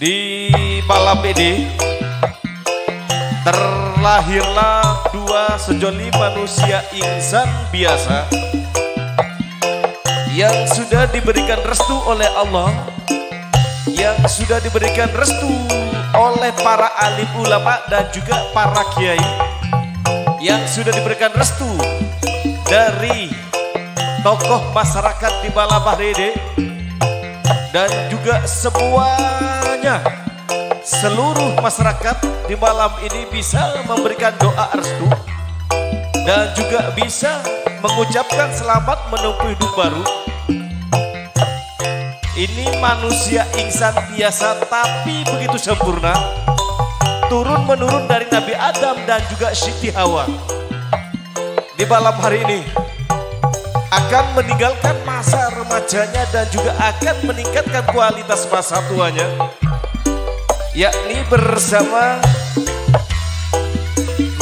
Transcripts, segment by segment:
Di malam ini terlahirlah dua sejoli manusia insan biasa yang sudah diberikan restu oleh Allah, yang sudah diberikan restu oleh para alim ulama dan juga para kiai, yang sudah diberikan restu dari tokoh masyarakat di malam hari ini, dan juga semuanya, seluruh masyarakat di malam ini bisa memberikan doa restu dan juga bisa mengucapkan selamat menempuh hidup baru. Ini manusia insan biasa tapi begitu sempurna, turun menurun dari Nabi Adam dan juga Siti Hawa. Di malam hari ini akan meninggalkan masa remajanya dan juga akan meningkatkan kualitas masa tuanya, yakni bersama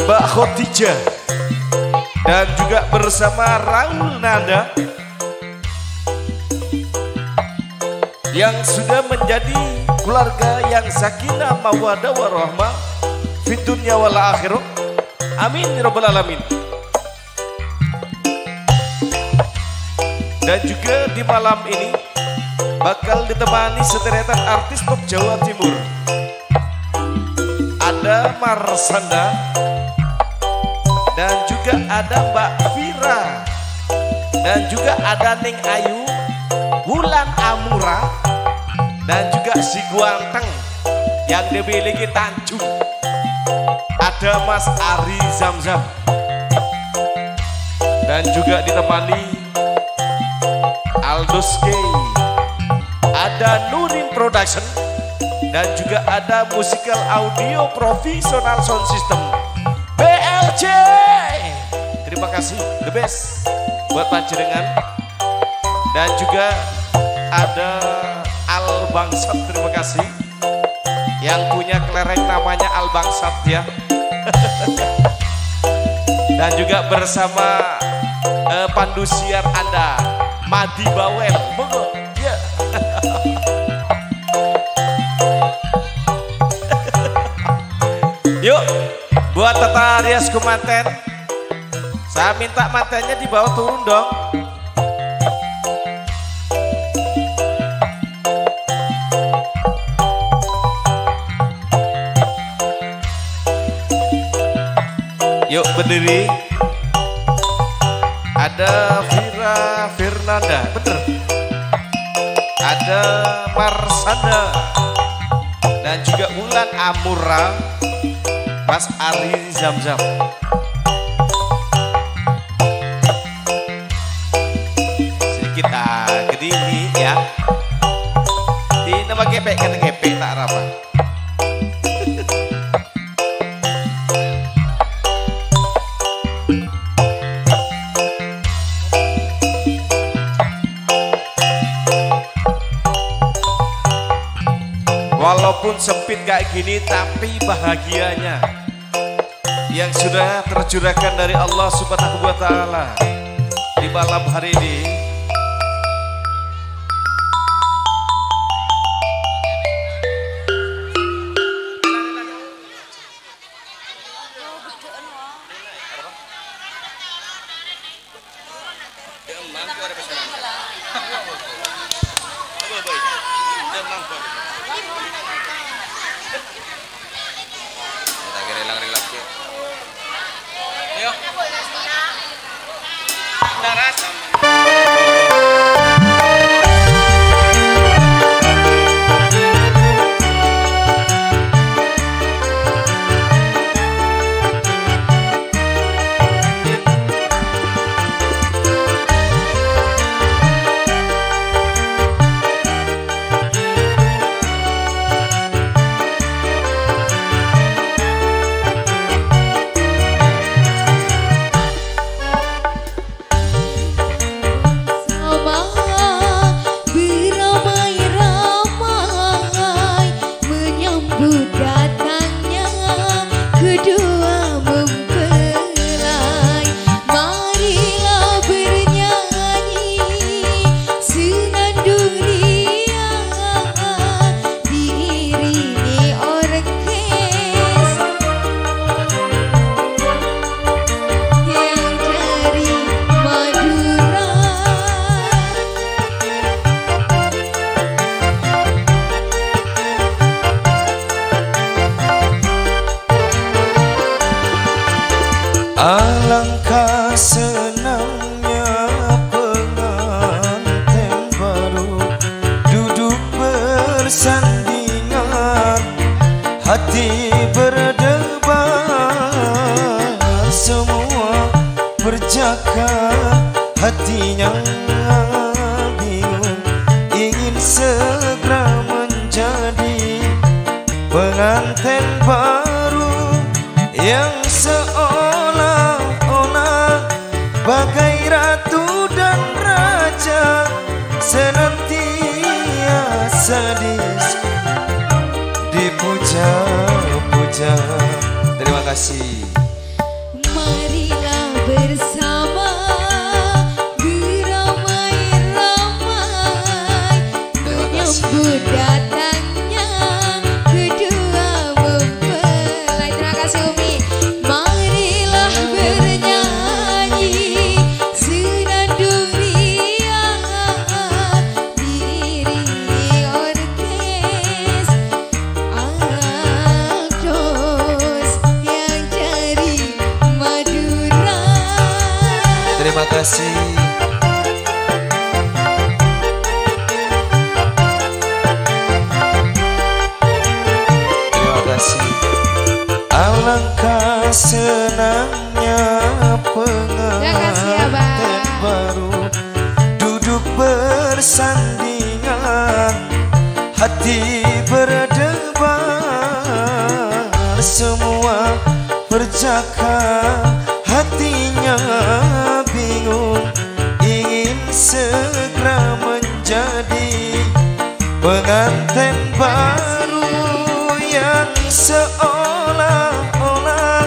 Mbak Khotijah dan juga bersama Raul Nanda yang sudah menjadi keluarga yang sakinah mawaddah warahmah fid dunya wal akhirah. Amin ya rabbal alamin. Dan juga di malam ini bakal ditemani sederetan artis top Jawa Timur. Ada Marsanda dan juga ada Mbak Vira dan juga ada Ning Ayu, Wulan Amura dan juga si Guanteng yang dimiliki Tanjung. Ada Mas Ari Zamzam dan juga ditemani Aldos K, ada Nurin Production dan juga ada Musical Audio Professional Sound System BLC. Terima kasih, the best buat panjenengan. Dan juga ada Al Bangsat, terima kasih, yang punya kelereng namanya Al Bangsat ya. Dan juga bersama pandu siar Anda Madi Bawel, ya. Yuk, buat Tata Rias Kumanten, saya minta matanya di bawah turun dong. Yuk berdiri. Ada Vira Fernanda, bener. Ada Marsanda dan juga Wulan Amura, Mas Ari Zamzam. Sedikit gini ya. Ini nama gepek kata gepek tak apa. Walaupun sempit kayak gini tapi bahagianya yang sudah tercurahkan dari Allah Subhanahu wa taala di malam hari ini. Ayo. segera menjadi pengantin baru yang seolah-olah bagai ratu dan raja senantiasa dipuja-puja. Terima kasih. Marilah bersama beramai-ramai menyambut datangnya kedua mempelai. Terima kasih Umi. Marilah bernyanyi senandung riang diiringi orkes Aldos yang dari Madura. Terima kasih. Terima kasih. Alangkah senangnya pengantin baru duduk bersandingan, hati berdebar, semua bercakap, hatinya bingung, ingin segera menjadi pengantin baru yang seolah-olah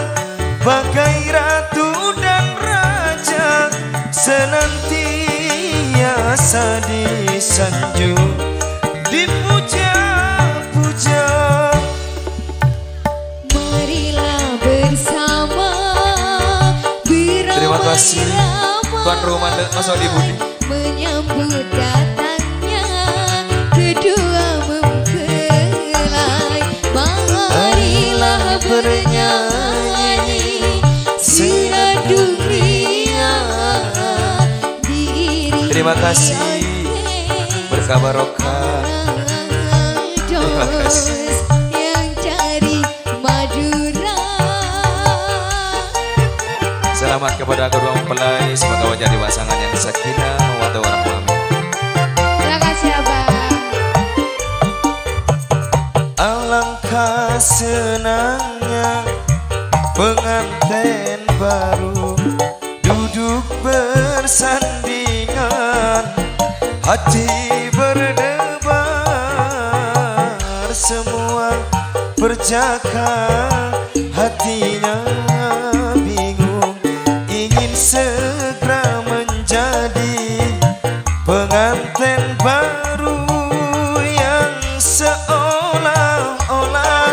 bagai ratu dan raja senantiasa disanjung, dipuja-puja. Marilah bersama Terima kasih Tuan Roman dan Mas Odi Budi menyambut datangnya kedua mempelai. Marilah bernyanyi senandung riang diiringi Terima kasih berkah barokah. Terima kasih. yang cari Madura. Selamat kepada kedua mempelai, semoga menjadi pasangan yang sakinah mawaddah warahmah. Terima kasih Abang. Alangkah senangnya pengantin baru duduk bersandingan, hati berdebar, semua bercakap, hatinya bingung, ingin segera menjadi pengantin baru yang seolah-olah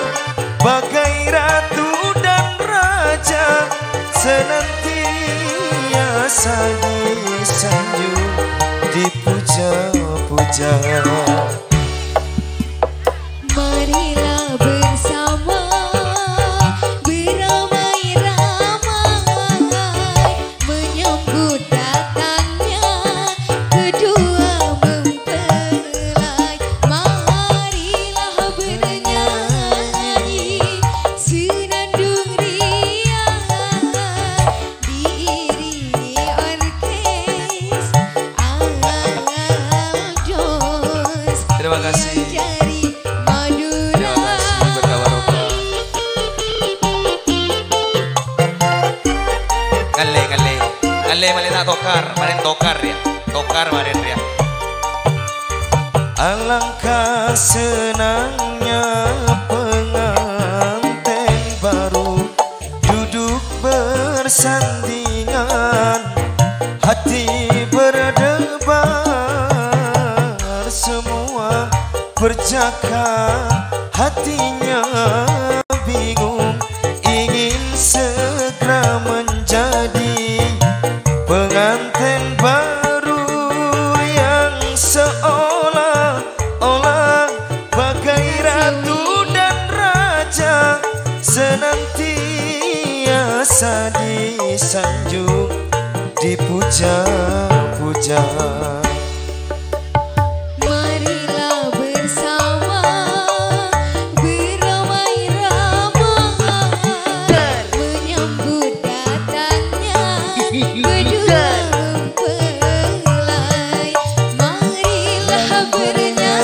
bagai ratu dan raja senantiasa disanjung, dipuja-puja. Marilah bersama beramai-ramai menyambut datangnya kedua mempelai. Marilah bernyanyi senandung riang diiringi orkes Aldos. Terima kasih. Dari Madura. Terima kasih berkah barokah. Ngale malena tokar ya. Tokar maren ya. Alangkah senangnya pengantin baru duduk bersandingan, hati berdebar, semua bercakap, hatinya bingung, ingin segera menjadi pengantin baru yang seolah-olah bagai ratu dan raja senantiasa disanjung, dipuja-puja. Marilah bersama beramai-ramai menyambut datangnya kedua mempelai. Marilah bernyanyi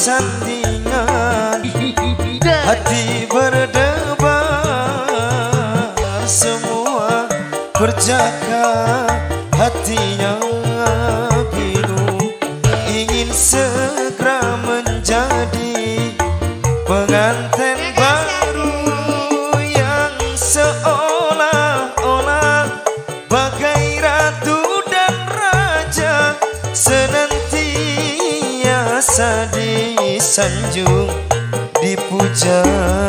bersandingan, hati berdebar, semua berjaga, hatinya bingung, ingin segera menjadi pengantin baru yang seolah-olah bagai ratu dan raja, senantiasa disanjung, dipuja.